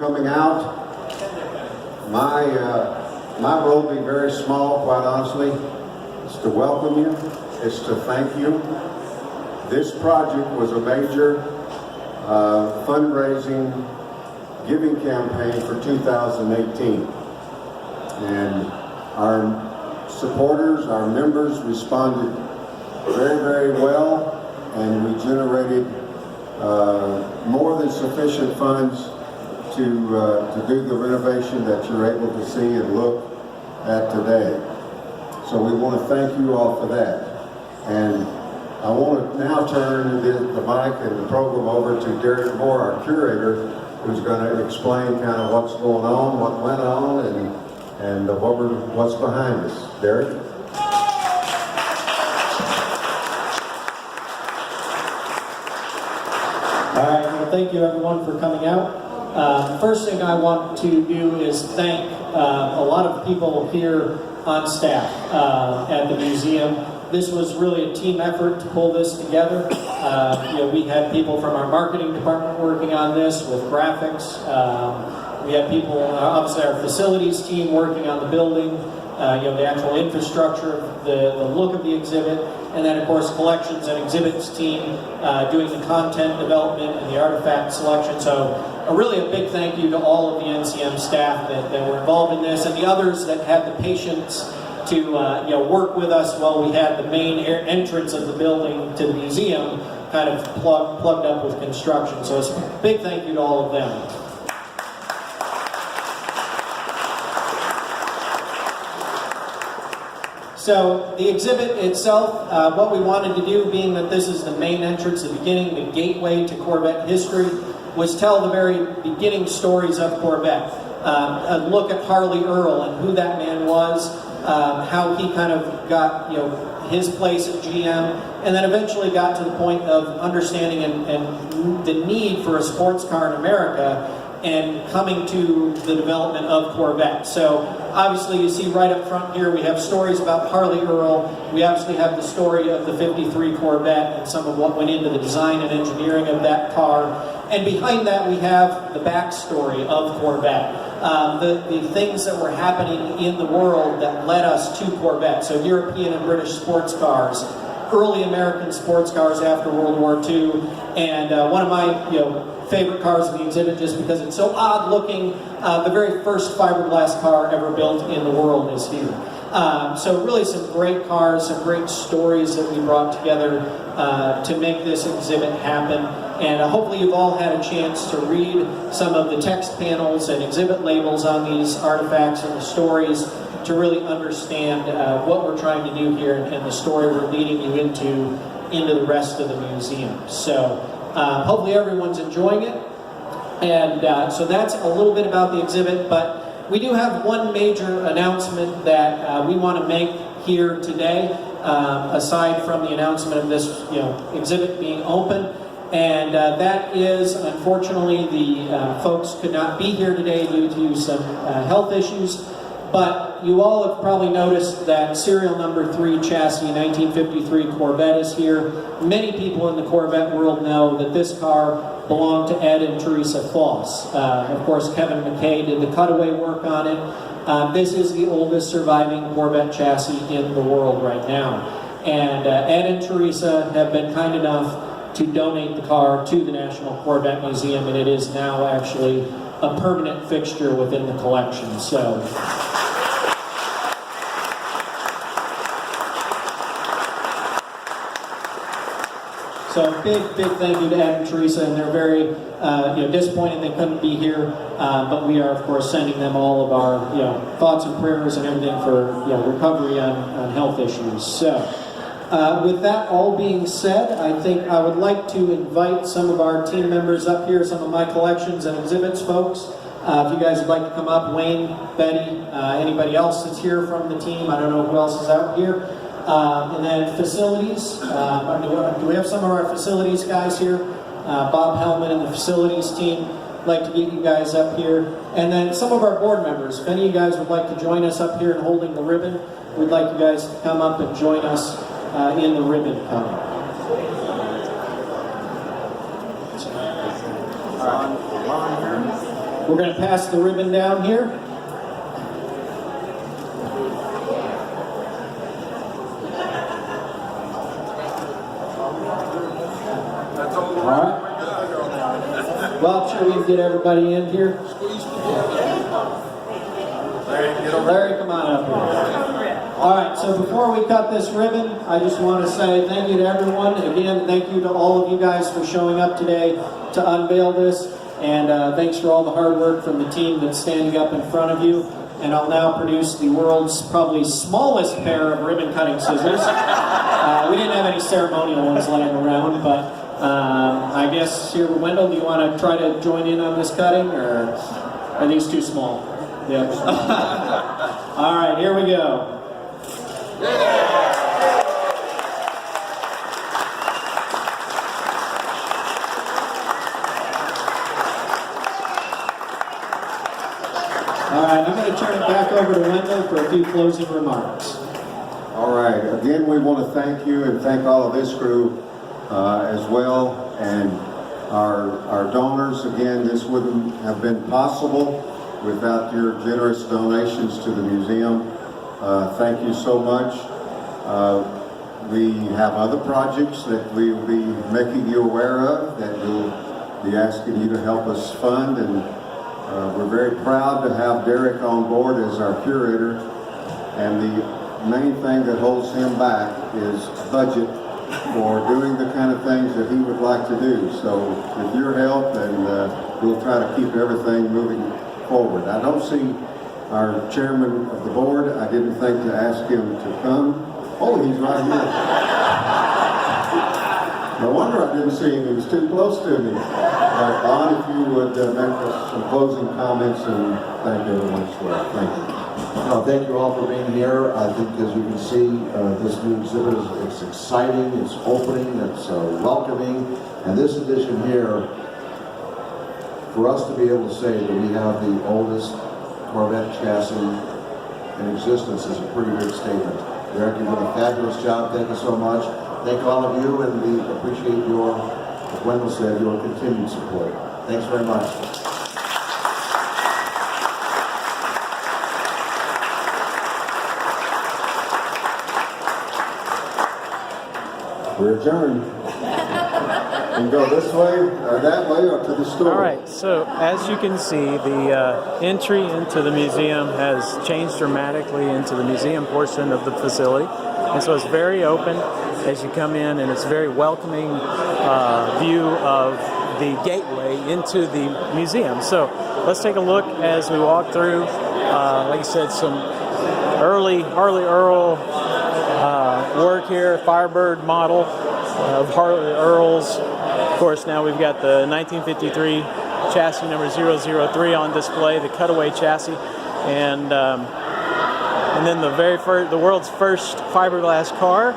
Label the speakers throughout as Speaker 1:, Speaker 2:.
Speaker 1: coming out. My role will be very small, quite honestly. It's to welcome you. It's to thank you. This project was a major fundraising, giving campaign for 2018. And our supporters, our members responded very, very well, and we generated more than sufficient funds to do the renovation that you're able to see and look at today. So we want to thank you all for that. And I want to now turn the mic and the program over to Derek Moore, our curator, who's going to explain kind of what's going on, what went on, and what's behind us. Derek?
Speaker 2: All right, well, thank you everyone for coming out. First thing I want to do is thank a lot of people here on staff at the museum. This was really a team effort to pull this together. We had people from our marketing department working on this with graphics. We had people, obviously our facilities team working on the building, the actual infrastructure, the look of the exhibit, and then of course collections and exhibits team doing the content development and the artifact selection. So really a big thank you to all of the NCM staff that were involved in this, and the others that had the patience to work with us while we had the main entrance of the building to the museum kind of plugged up with construction. So it's a big thank you to all of them. So the exhibit itself, what we wanted to do, being that this is the main entrance, the beginning, the gateway to Corvette history, was tell the very beginning stories of Corvette. A look at Harley Earl and who that man was, how he kind of got his place at GM, and then eventually got to the point of understanding and the need for a sports car in America, and coming to the development of Corvette. So obviously you see right up front here we have stories about Harley Earl. We obviously have the story of the 53 Corvette and some of what went into the design and engineering of that car. And behind that we have the backstory of Corvette. The things that were happening in the world that led us to Corvette. So European and British sports cars, early American sports cars after World War II, and one of my favorite cars in the exhibit, just because it's so odd looking, the very first fiberglass car ever built in the world is here. So really some great cars, some great stories that we brought together to make this exhibit happen. And hopefully you've all had a chance to read some of the text panels and exhibit labels on these artifacts and the stories to really understand what we're trying to do here and the story we're leading you into the rest of the museum. So hopefully everyone's enjoying it. And so that's a little bit about the exhibit, but we do have one major announcement that we want to make here today, aside from the announcement of this exhibit being open. And that is, unfortunately, the folks could not be here today due to some health issues. But you all have probably noticed that serial number 3 chassis 1953 Corvette is here. Many people in the Corvette world know that this car belonged to Ed and Teresa Foss. Of course, Kevin McKay did the cutaway work on it. This is the oldest surviving Corvette chassis in the world right now. And Ed and Teresa have been kind enough to donate the car to the National Corvette Museum, and it is now actually a permanent fixture within the collection. So big thank you to Ed and Teresa, and they're very disappointed they couldn't be here, but we are of course sending them all of our thoughts and prayers and everything for recovery on health issues. So with that all being said, I think I would like to invite some of our team members up here, some of my collections and exhibits folks. If you guys would like to come up, Wayne, Betty, anybody else that's here from the team, I don't know who else is out here. And then facilities, do we have some of our facilities guys here? Bob Hellman and the facilities team. I'd like to get you guys up here. And then some of our board members, if any of you guys would like to join us up here in holding the ribbon, we'd like you guys to come up and join us in the ribbon coming. We're going to pass the ribbon down here. All right. Well, I'm sure we can get everybody in here. Larry, come on up here. All right, so before we cut this ribbon, I just want to say thank you to everyone. Again, thank you to all of you guys for showing up today to unveil this. And thanks for all the hard work from the team that's standing up in front of you. And I'll now produce the world's probably smallest pair of ribbon cutting scissors. We didn't have any ceremonial ones laying around, but I guess here, Wendell, do you want to try to join in on this cutting, or are these too small? Yep. All right, here we go. All right, I'm going to turn it back over to Wendell for a few closing remarks.
Speaker 1: All right, again, we want to thank you and thank all of this crew as well, and our donors. Again, this wouldn't have been possible without your generous donations to the museum. Thank you so much. We have other projects that we will be making you aware of that we'll be asking you to help us fund, and we're very proud to have Derek on board as our curator, and the main thing that holds him back is budget for doing the kind of things that he would like to do. So with your help, and we'll try to keep everything moving forward. I don't see our chairman of the board. I didn't think to ask him to come. Oh, he's right here. No wonder I didn't see him. He was too close to me. Don, if you would make us some closing comments, and thank everyone as well. Thank you.
Speaker 3: No, thank you all for being here. I think, as you can see, this new exhibit it's exciting, it's opening, it's welcoming, and this edition here, for us to be able to say that we have the oldest Corvette chassis in existence is a pretty big statement. Derek, you've done a fabulous job. Thank you so much. Thank all of you, and we appreciate your, as Wendell said, your continued support. Thanks very much.
Speaker 1: We're adjourned. And go this way, or that way, or to the store.
Speaker 4: All right, so as you can see, the entry into the museum has changed dramatically into the museum portion of the facility. And so it's very open as you come in, and it's a very welcoming view of the gateway into the museum. So let's take a look as we walk through. Like I said, some early Harley Earl work here, Firebird model of Harley Earls. Of course, now we've got the 1953 chassis number 003 on display, the cutaway chassis, and then the world's first fiberglass car,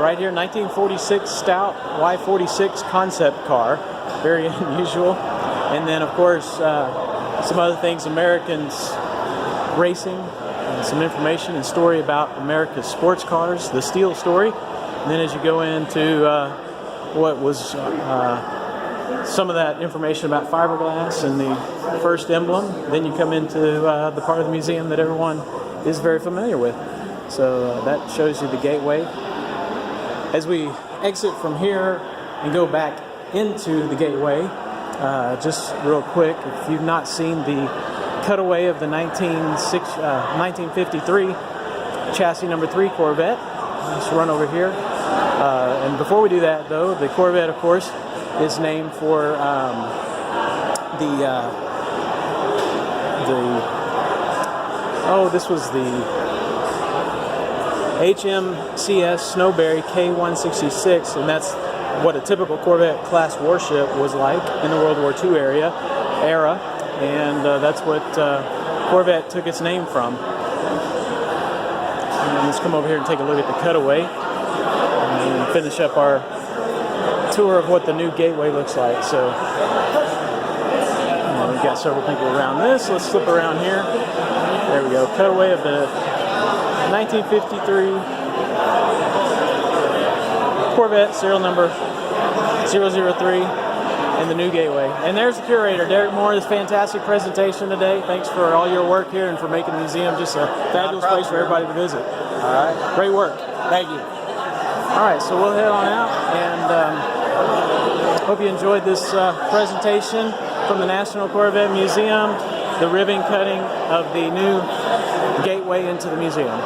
Speaker 4: right here, 1946 Stout Y46 concept car, very unusual. And then, of course, some other things, Americans racing, and some information and story about America's sports cars, the Steel story. And then as you go into what was some of that information about fiberglass and the first emblem, then you come into the part of the museum that everyone is very familiar with. So that shows you the gateway. As we exit from here and go back into the gateway, just real quick, if you've not seen the cutaway of the 1953 chassis number 3 Corvette, let's run over here. And before we do that, though, the Corvette, of course, is named for this was the HMCS Snowberry K-166, and that's what a typical Corvette class warship was like in the World War II era, and that's what Corvette took its name from. And let's come over here and take a look at the cutaway and finish up our tour of what the new gateway looks like. So we've got several people around this. Let's flip around here. There we go. Cutaway of the 1953 Corvette, serial number 003. and the new gateway. And there's the curator, Derek Moore. This fantastic presentation today. Thanks for all your work here and for making the museum just a fabulous place for everybody to visit.
Speaker 2: All right.
Speaker 4: Great work.
Speaker 2: Thank you.
Speaker 4: All right, so we'll head on out, and hope you enjoyed this presentation from the National Corvette Museum, the ribbon cutting of the new gateway into the museum.